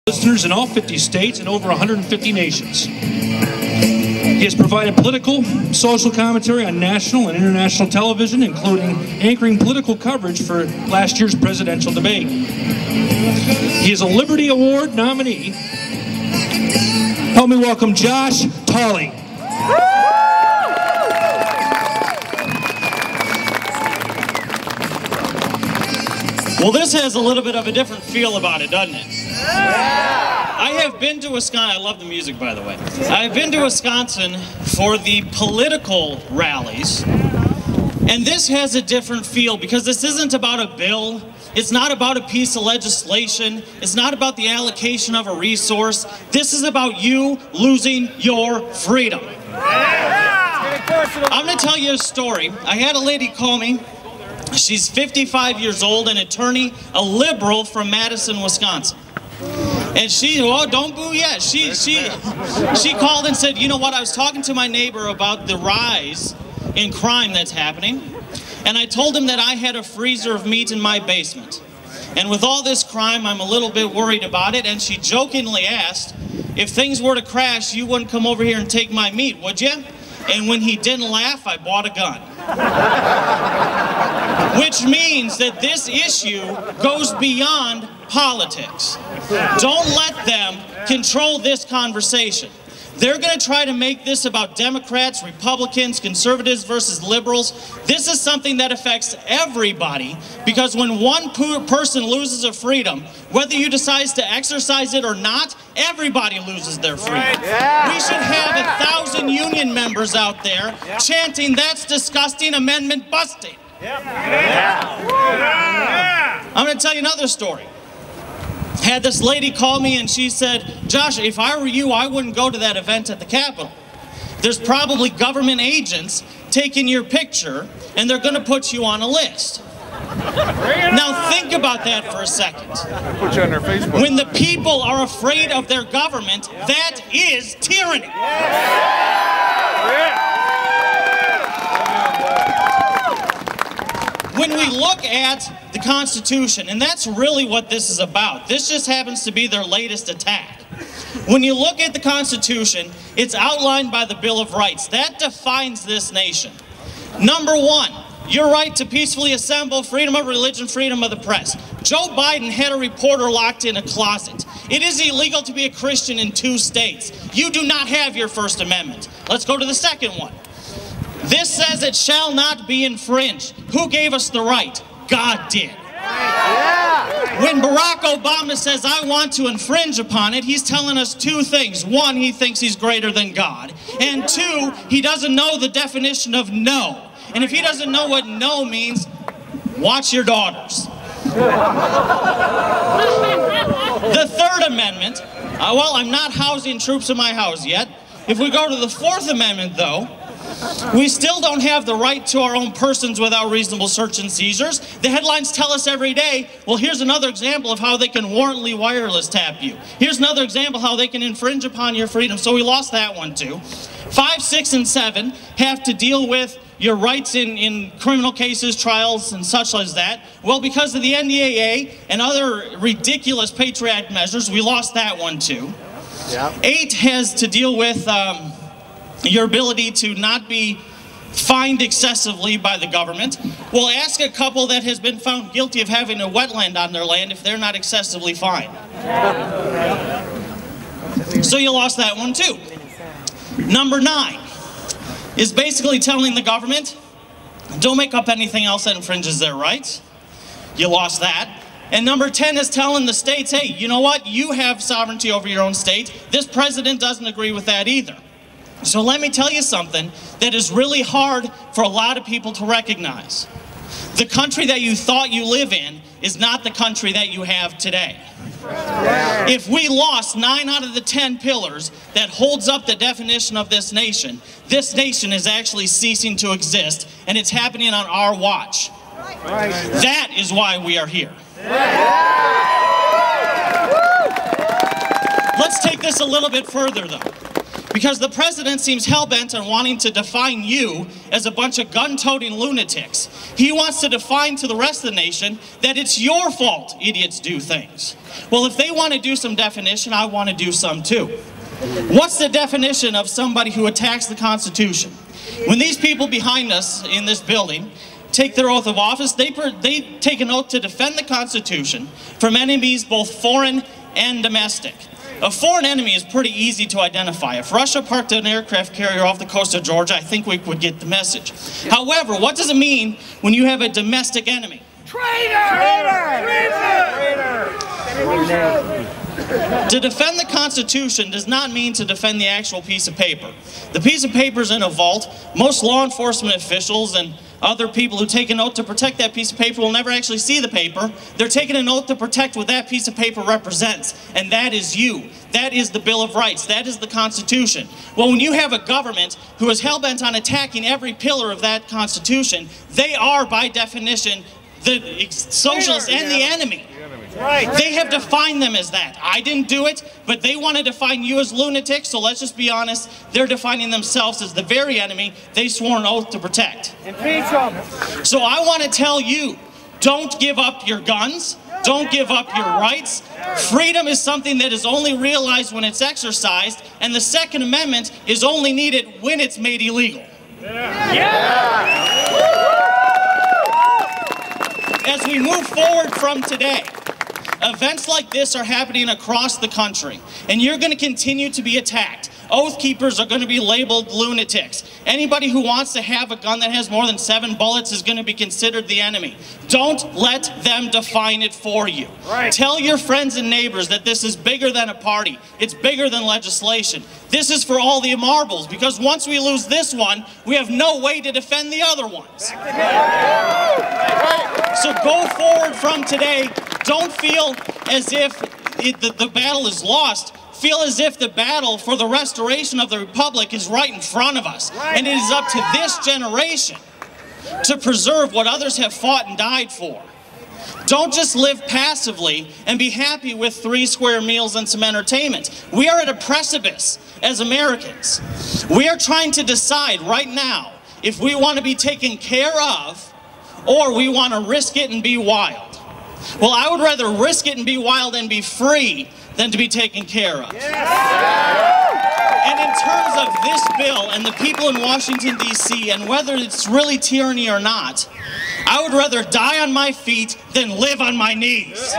Listeners in all 50 states and over 150 nations. He has provided political, social commentary on national and international television, including anchoring political coverage for last year's presidential debate. He is a Liberty Award nominee. Help me welcome Josh Tolley. Well, this has a little bit of a different feel about it, doesn't it? I have been to Wisconsin. I love the music, by the way. I've been to Wisconsin for the political rallies, and this has a different feel because this isn't about a bill. It's not about a piece of legislation. It's not about the allocation of a resource. This is about you losing your freedom. I'm going to tell you a story. I had a lady call me. She's 55 years old, an attorney, a liberal from Madison, Wisconsin. And she, oh, don't boo yet. She called and said, you know what, I was talking to my neighbor about the rise in crime that's happening. And I told him that I had a freezer of meat in my basement. And with all this crime, I'm a little bit worried about it. And she jokingly asked, if things were to crash, you wouldn't come over here and take my meat, would you? And when he didn't laugh, I bought a gun. Which means that this issue goes beyond politics. Don't let them control this conversation. They're going to try to make this about Democrats, Republicans, conservatives versus liberals. This is something that affects everybody because when one person loses a freedom, whether you decide to exercise it or not, everybody loses their freedom. We should have 1,000 union members out there chanting, "That's disgusting, amendment busting." I'm going to tell you another story. Had this lady call me and she said, Josh, if I were you, I wouldn't go to that event at the Capitol. There's probably government agents taking your picture and they're going to put you on a list. Now think about that for a second. Put you on their Facebook. When the people are afraid of their government, that is tyranny. When we look at the Constitution, and that's really what this is about. This just happens to be their latest attack. When you look at the Constitution, it's outlined by the Bill of Rights. That defines this nation. Number one, your right to peacefully assemble, freedom of religion, freedom of the press. Joe Biden had a reporter locked in a closet. It is illegal to be a Christian in 2 states. You do not have your First Amendment. Let's go to the second one. This says it shall not be infringed. Who gave us the right? God did. When Barack Obama says, I want to infringe upon it, he's telling us 2 things. 1, he thinks he's greater than God. And 2, he doesn't know the definition of no. And if he doesn't know what no means, watch your daughters. The Third Amendment, well, I'm not housing troops in my house yet. If we go to the Fourth Amendment, though, we still don't have the right to our own persons without reasonable search and seizures. The headlines tell us every day, well, here's another example of how they can warrantlessly wireless tap you. Here's another example how they can infringe upon your freedom. So we lost that one too. 5, 6, and 7 have to deal with your rights in criminal cases, trials, and such as that. Well, because of the NDAA and other ridiculous Patriot Act measures, we lost that one too. 8 has to deal with your ability to not be fined excessively by the government. Well, ask a couple that has been found guilty of having a wetland on their land if they're not excessively fined. So you lost that one too. Number 9 is basically telling the government, don't make up anything else that infringes their rights. You lost that. And number 10 is telling the states, hey, you know what? You have sovereignty over your own state. This president doesn't agree with that either. So let me tell you something that is really hard for a lot of people to recognize. The country that you thought you live in is not the country that you have today. If we lost 9 out of the 10 pillars that holds up the definition of this nation is actually ceasing to exist, and it's happening on our watch. That is why we are here. Let's take this a little bit further, though. Because the president seems hell-bent on wanting to define you as a bunch of gun-toting lunatics. He wants to define to the rest of the nation that it's your fault idiots do things. Well, if they want to do some definition, I want to do some too. What's the definition of somebody who attacks the Constitution? When these people behind us in this building take their oath of office, they take an oath to defend the Constitution from enemies both foreign and domestic. A foreign enemy is pretty easy to identify. If Russia parked an aircraft carrier off the coast of Georgia, I think we would get the message. However, what does it mean when you have a domestic enemy? Traitor! Traitor! Traitor! To defend the Constitution does not mean to defend the actual piece of paper. The piece of paper is in a vault. Most law enforcement officials and other people who take an oath to protect that piece of paper will never actually see the paper. They're taking an oath to protect what that piece of paper represents, and that is you. That is the Bill of Rights. That is the Constitution. Well, when you have a government who is hell-bent on attacking every pillar of that Constitution, they are, by definition, the socialists and the enemy. Right. They have defined them as that. I didn't do it, but they want to define you as lunatics, so let's just be honest. They're defining themselves as the very enemy they swore an oath to protect. Impeach them. So I want to tell you, don't give up your guns. Don't give up your rights. Freedom is something that is only realized when it's exercised, and the Second Amendment is only needed when it's made illegal. As we move forward from today, events like this are happening across the country, and you're going to continue to be attacked. Oath keepers are going to be labeled lunatics. Anybody who wants to have a gun that has more than 7 bullets is going to be considered the enemy. Don't let them define it for you. Right. Tell your friends and neighbors that this is bigger than a party. It's bigger than legislation. This is for all the marbles, because once we lose this one, we have no way to defend the other ones. So go forward from today. Don't feel as if the battle is lost. Feel as if the battle for the restoration of the Republic is right in front of us. And it is up to this generation to preserve what others have fought and died for. Don't just live passively and be happy with 3 square meals and some entertainment. We are at a precipice as Americans. We are trying to decide right now if we want to be taken care of or we want to risk it and be wild. Well, I would rather risk it and be wild and be free than to be taken care of. And in terms of this bill and the people in Washington, D.C., and whether it's really tyranny or not, I would rather die on my feet than live on my knees.